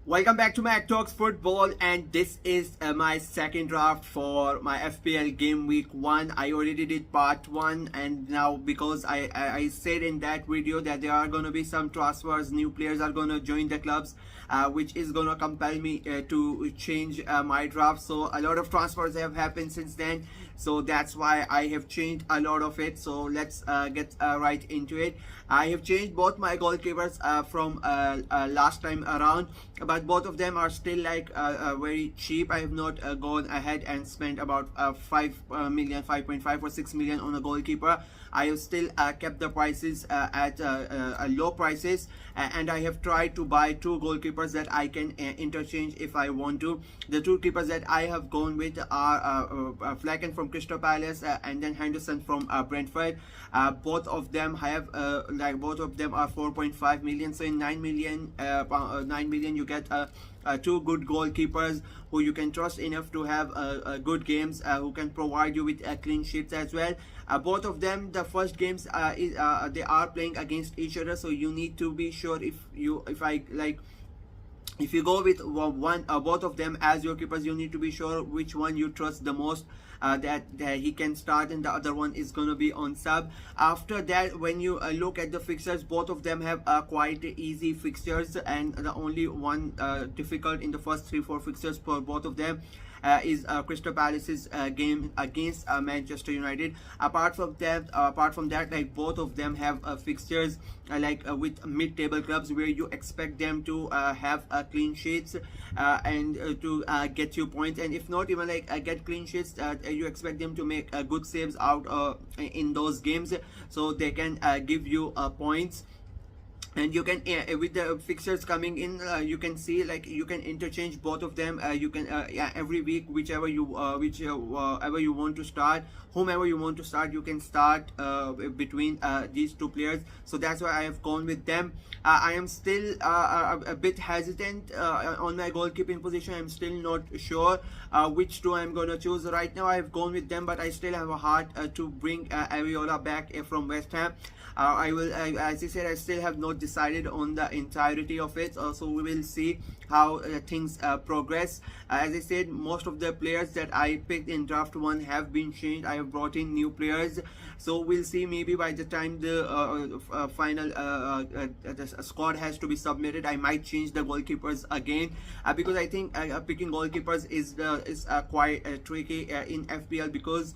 Welcome back to my Talks Football, and this is my second draft for my FPL game week 1. I already did part 1, and now because I said in that video that there are going to be some transfers, new players are going to join the clubs, which is going to compel me to change my draft. So a lot of transfers have happened since then, so that's why I have changed a lot of it. So let's get right into it. I have changed both my goalkeepers from last time around, but both of them are still like very cheap. I have not gone ahead and spent about 5.5 or 6 million on a goalkeeper. I have still kept the prices at low prices, and I have tried to buy two goalkeepers that I can interchange if I want to. The two keepers that I have gone with are Flecken from Crystal Palace and then Henderson from Brentford. Both of them have both of them are 4.5 million. So in 9 million you get two good goalkeepers who you can trust enough to have good games, who can provide you with clean sheets as well. Both of them, the first games they are playing against each other, so you need to be sure if you go with both of them as your keepers, you need to be sure which one you trust the most, that he can start and the other one is going to be on sub. After that, when you look at the fixtures, both of them have quite easy fixtures, and the only one difficult in the first 3-4 fixtures for both of them is Crystal Palace's game against Manchester United. Apart from that, like both of them have fixtures with mid-table clubs where you expect them to have clean sheets and to get you points, and if not even get clean sheets, you expect them to make good saves out in those games, so they can give you points. And you can with the fixtures coming in, you can see you can interchange both of them. You can every week, whichever you want to start, whomever you want to start, you can start between these two players. So that's why I have gone with them. I am still a bit hesitant on my goalkeeping position. I'm still not sure which two I'm gonna choose. Right now I have gone with them, but I still have a heart to bring Areola back from West Ham. I will, as I said, I still have not decided on the entirety of it, so we will see how things progress. As I said, most of the players that I picked in draft 1 have been changed. I have brought in new players, so we'll see. Maybe by the time the final the squad has to be submitted, I might change the goalkeepers again, because I think picking goalkeepers is quite tricky in FPL, because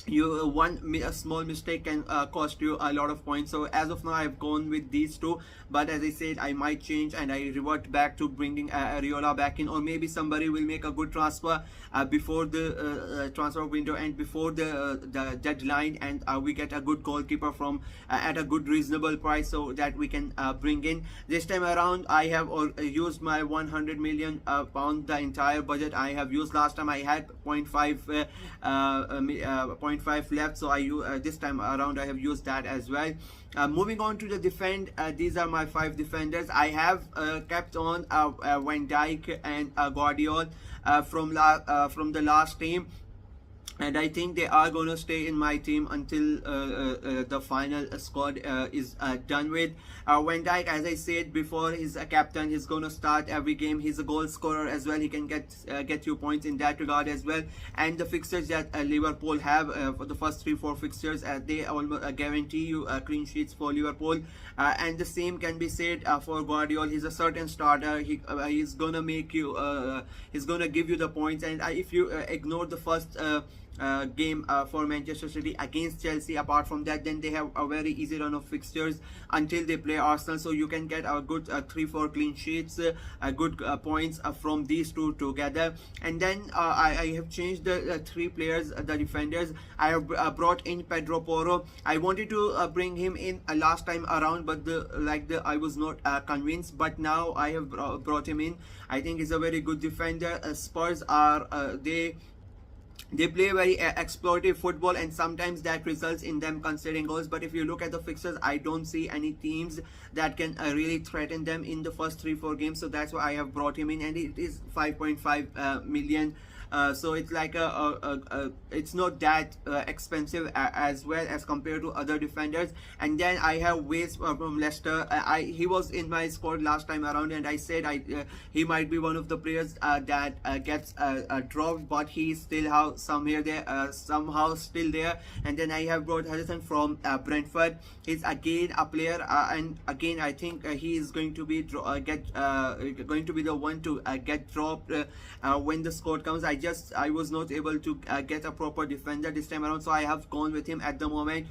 a small mistake can cost you a lot of points. So as of now, I've gone with these two, but as I said, I might change and I revert back to bringing Areola back in, or maybe somebody will make a good transfer before the transfer window and before the deadline, and we get a good goalkeeper from at a good reasonable price, so that we can bring in. This time around, I have used my 100 million pound, the entire budget I have used. Last time I had 0.5 left, so this time around I have used that as well. Moving on to the defend, these are my 5 defenders. I have kept on Van Dijk and Guardiola from the last team, and I think they are going to stay in my team until the final squad is done with. Van Dijk, as I said before, he's a captain. He's going to start every game. He's a goal scorer as well. He can get you points in that regard as well. And the fixtures that Liverpool have for the first 3-4 fixtures, they almost guarantee you clean sheets for Liverpool. And the same can be said for Guardiola. He's a certain starter. He's going to make you. He's going to give you the points. And if you ignore the first game for Manchester City against Chelsea, apart from that, then they have a very easy run of fixtures until they play Arsenal, so you can get a good 3-4 clean sheets, good points from these two together. And then I have changed the 3 players, the defenders. I have brought in Pedro Porro. I wanted to bring him in last time around, but I was not convinced, but now I have brought him in. I think he's a very good defender. Spurs are they play very exploitative football, and sometimes that results in them conceding goals. But if you look at the fixtures, I don't see any teams that can really threaten them in the first 3-4 games. So that's why I have brought him in, and it is 5.5 million So it's like it's not that expensive as well as compared to other defenders. And then I have Waze from Leicester. He was in my squad last time around, and I said he might be one of the players that gets dropped, but he's still somehow still there. And then I have brought Harrison from Brentford. He's again a player, and again I think he is going to be going to be the one to get dropped when the squad comes. I was not able to get a proper defender this time around, so I have gone with him at the moment.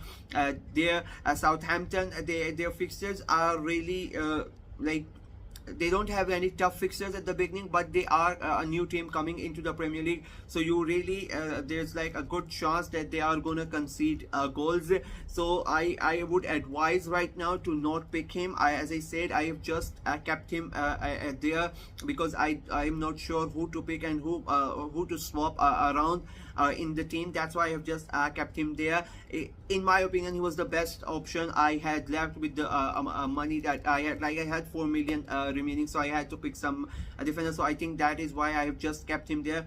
Their Southampton, their fixtures are really like, they don't have any tough fixtures at the beginning, but they are a new team coming into the Premier League, so you really there's like a good chance that they are gonna concede goals. So I would advise right now to not pick him. As I said, I have just kept him there because I am not sure who to pick and who to swap around in the team. That's why I have just kept him there. In my opinion, he was the best option I had left with the money that I had. Like, I had 4 million remaining, so I had to pick some defender. So I think that is why I have just kept him there.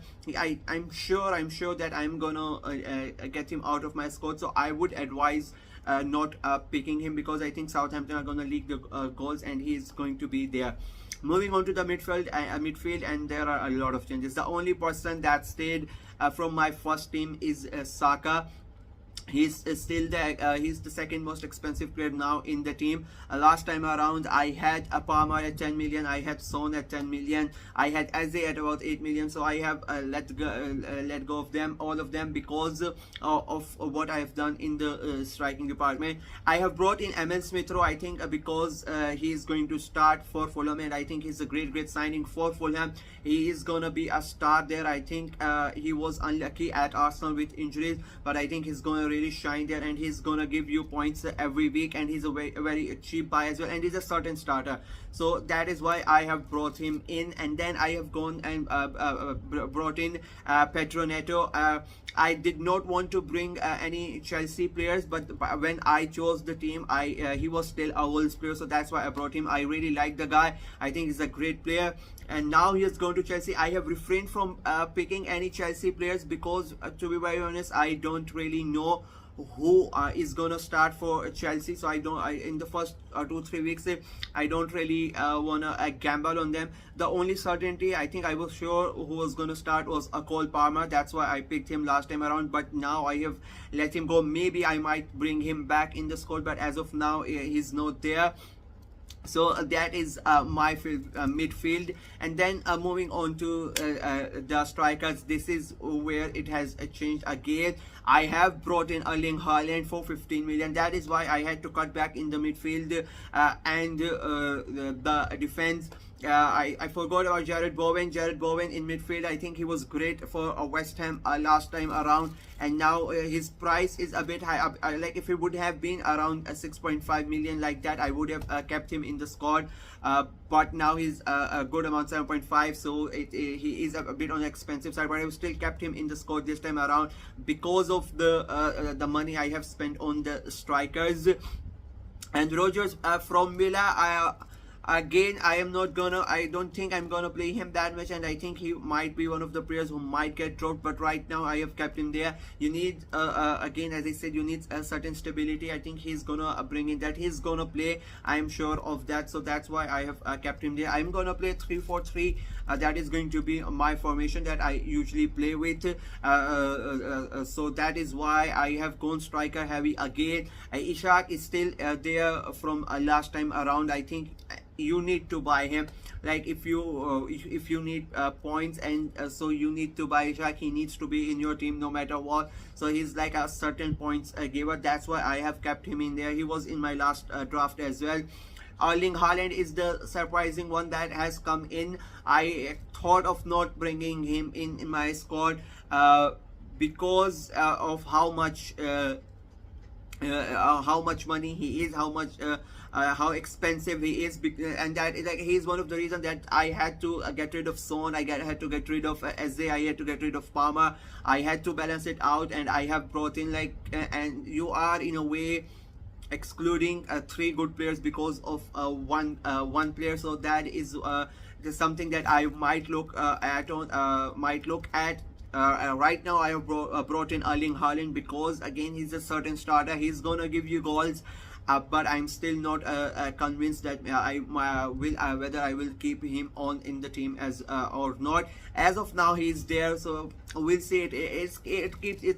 I'm sure that I'm gonna get him out of my squad. So I would advise not picking him, because I think Southampton are gonna leak the goals, and he's going to be there. Moving on to the midfield, and there are a lot of changes. The only person that stayed from my first team is Saka. He's still there. He's the second most expensive player now in the team. Last time around, I had a Palmer at 10 million, I had Son at 10 million, I had Eze at about 8 million. So I have let go of them, all of them, because of what I have done in the striking department. I have brought in Emil Smith Rowe, I think, because he is going to start for Fulham, and I think he's a great signing for Fulham. He is gonna be a star there. I think he was unlucky at Arsenal with injuries, but I think he's gonna really shine there, and he's gonna give you points every week, and he's a very cheap buy as well, and he's a certain starter. So that is why I have brought him in. And then I have gone and brought in Pedro Neto. I did not want to bring any Chelsea players, but when I chose the team, he was still a Wolves player, so that's why I brought him. I really like the guy. I think he's a great player, and now he has gone to Chelsea. I have refrained from picking any Chelsea players because, to be very honest, I don't really know who is gonna start for Chelsea. So in the first 2-3 weeks, I don't really wanna gamble on them. The only certainty I think I was sure who was gonna start was Cole Palmer. That's why I picked him last time around, but now I have let him go. Maybe I might bring him back in the squad, but as of now he's not there. So that is my midfield. And then moving on to the strikers, this is where it has changed again. I have brought in Erling Haaland for 15 million. That is why I had to cut back in the midfield and the defense. I forgot about Jared Bowen. Jared Bowen in midfield, I think he was great for West Ham last time around, and now his price is a bit high. Like, if it would have been around 6.5 million like that, I would have kept him in the squad. But now he's a good amount, 7.5, so he is a bit on the expensive side, but I still kept him in the squad this time around because of the money I have spent on the strikers. And Rodgers from Villa, again, I don't think I'm gonna play him that much, and I think he might be one of the players who might get dropped, but right now I have kept him there. You need again, as I said, you need a certain stability. I think he's gonna bring in that. He's gonna play, I'm sure of that, so that's why I have kept him there. I'm gonna play 3-4-3. That is going to be my formation that I usually play with. So that is why I have gone striker heavy again. Ishak is still there from last time around. I think you need to buy him. Like, if you need points, and so you need to buy Ishak. He needs to be in your team no matter what. So he's like a certain points giver. That's why I have kept him in there. He was in my last draft as well. Erling Haaland is the surprising one that has come in. I thought of not bringing him in my squad because of how much money he is, how expensive he is, and that, like, he's one of the reasons that I had to get rid of Son. Had to get rid of Eze. I had to get rid of Palmer. I had to balance it out, and I have brought in, like, and you are in a way excluding 3 good players because of one player. So that is something that I might look at right now I have brought in Erling Haaland because again he's a certain starter. He's gonna give you goals. But I'm still not convinced that I will whether I will keep him on in the team as or not. As of now, he's there, so we'll see. It's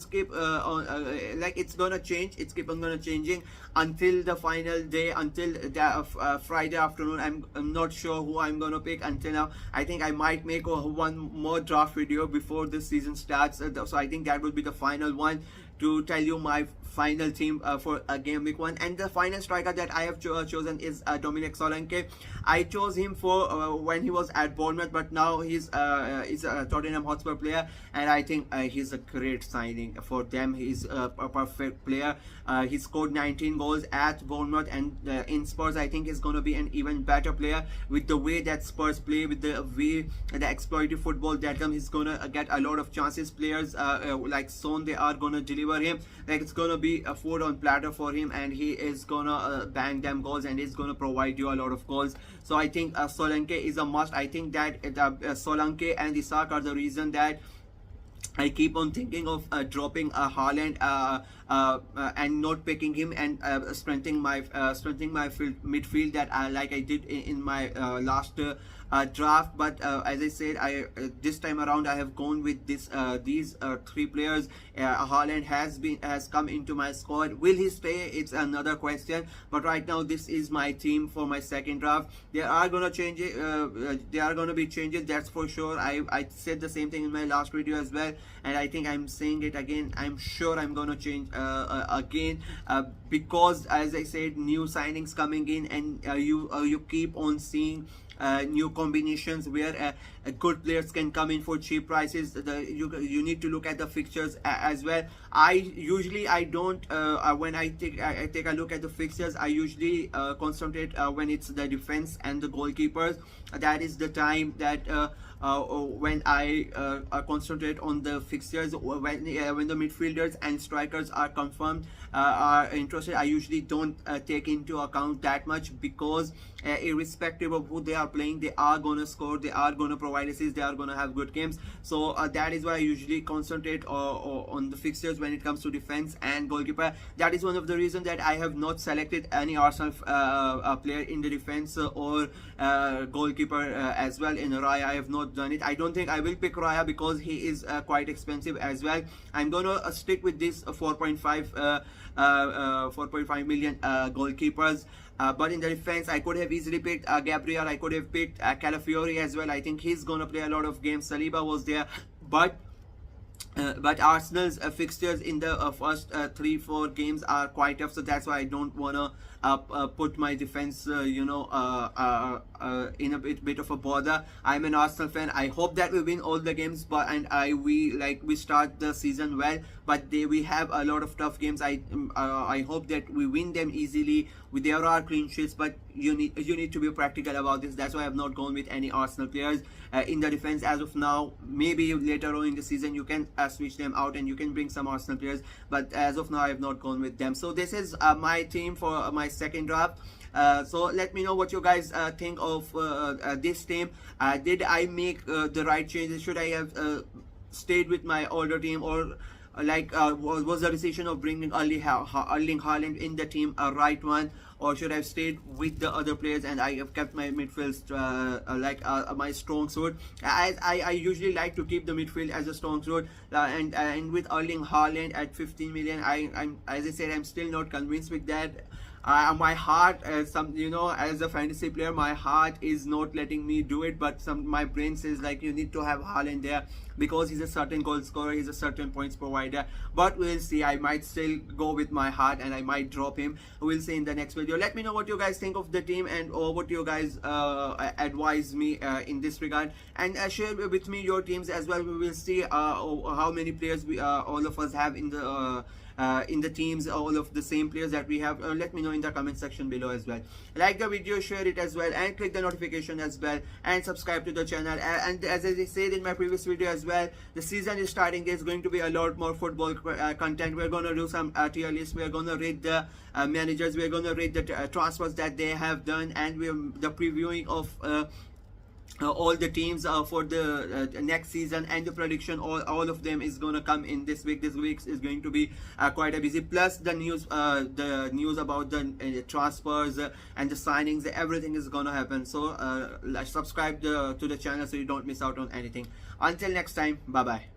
keep on, like it's gonna change. It's keep on gonna changing until the final day, until the Friday afternoon. I'm not sure who I'm gonna pick until now. I think I might make one more draft video before the season starts. So I think that will be the final one to tell you my final team for game week 1. And the final striker that I have chosen is Dominic Solanke. I chose him for when he was at Bournemouth, but now he's a Tottenham Hotspur player, and I think he's a great signing for them. He's a perfect player. He scored 19 goals at Bournemouth, and in Spurs I think he's going to be an even better player with the way that Spurs play, with the way the exploitative football that comes. He's going to get a lot of chances. Players like Son, they are going to deliver him. Like it's going to be a food on platter for him, and he is going to bang them goals, and he's going to provide you a lot of goals. So I think Solanke is a must. I think that Solanke and Isak are the reason that I keep on thinking of dropping Haaland and not picking him, and strengthening my midfield that like I did in my last draft. But as I said, this time around I have gone with these three players. Haaland has come into my squad. Will he stay? It's another question. But right now this is my team for my second draft. There are gonna change it. There are gonna be changes. That's for sure. I said the same thing in my last video as well, and I think I'm saying it again. I'm sure I'm gonna change again because, as I said, new signings coming in, and you keep on seeing new combinations where good players can come in for cheap prices. You need to look at the fixtures as well. I don't when I take a look at the fixtures, I usually concentrate when it's the defense and the goalkeepers. That is the time that when I concentrate on the fixtures. When the midfielders and strikers are confirmed, are interested, I usually don't take into account that much, because irrespective of who they are playing, they are gonna score, they are gonna provide assists, they are gonna have good games. So that is why I usually concentrate on the fixtures when it comes to defense and goalkeeper. That is one of the reasons that I have not selected any Arsenal player in the defense or goalkeeper as well. In Raya, I have not done it. I don't think I will pick Raya because he is quite expensive as well. I'm gonna stick with this 4.5 million goalkeepers. But in the defense, I could have easily picked Gabriel. I could have picked Calafiori as well. I think he's gonna play a lot of games. Saliba was there, but Arsenal's fixtures in the first 3-4 games are quite tough, so that's why I don't wanna put my defense in a bit of a bother. I'm an Arsenal fan. I hope that we win all the games, but we start the season well, but we have a lot of tough games. I hope that we win them easily. There are clean sheets, but you need to be practical about this. That's why I have not gone with any Arsenal players in the defense as of now. Maybe later on in the season you can switch them out and you can bring some Arsenal players, but as of now I have not gone with them. So this is my team for my second draft. So let me know what you guys think of this team. Did I make the right changes? Should I have stayed with my older team, or was the decision of bringing Erling Haaland in the team a right one, or should I have stayed with the other players and I have kept my midfield my strong suit? I usually like to keep the midfield as a strong suit, and with Erling Haaland at 15 million, I'm as I said, I'm still not convinced with that. My heart, as a fantasy player, my heart is not letting me do it, but my brain says like you need to have Haaland there because he's a certain goal scorer, he's a certain points provider. But we'll see. I might still go with my heart and I might drop him. We'll see in the next video. Let me know what you guys think of the team, and what you guys advise me in this regard, and share with me your teams as well. We will see how many players we all of us have in the teams, all of the same players that we have. Let me know in the comment section below as well. Like the video, share it as well, and click the notification as well, and subscribe to the channel. And as I said in my previous video as well, the season is starting. There's going to be a lot more football content. We're going to do some tier lists. We're going to rate the managers. We're going to rate the transfers that they have done, and the previewing of all the teams for the next season, and the prediction, all of them is gonna come in this week. This week is going to be quite a busy, plus the news about the transfers and the signings. Everything is gonna happen. So subscribe to the channel so you don't miss out on anything. Until next time, bye bye.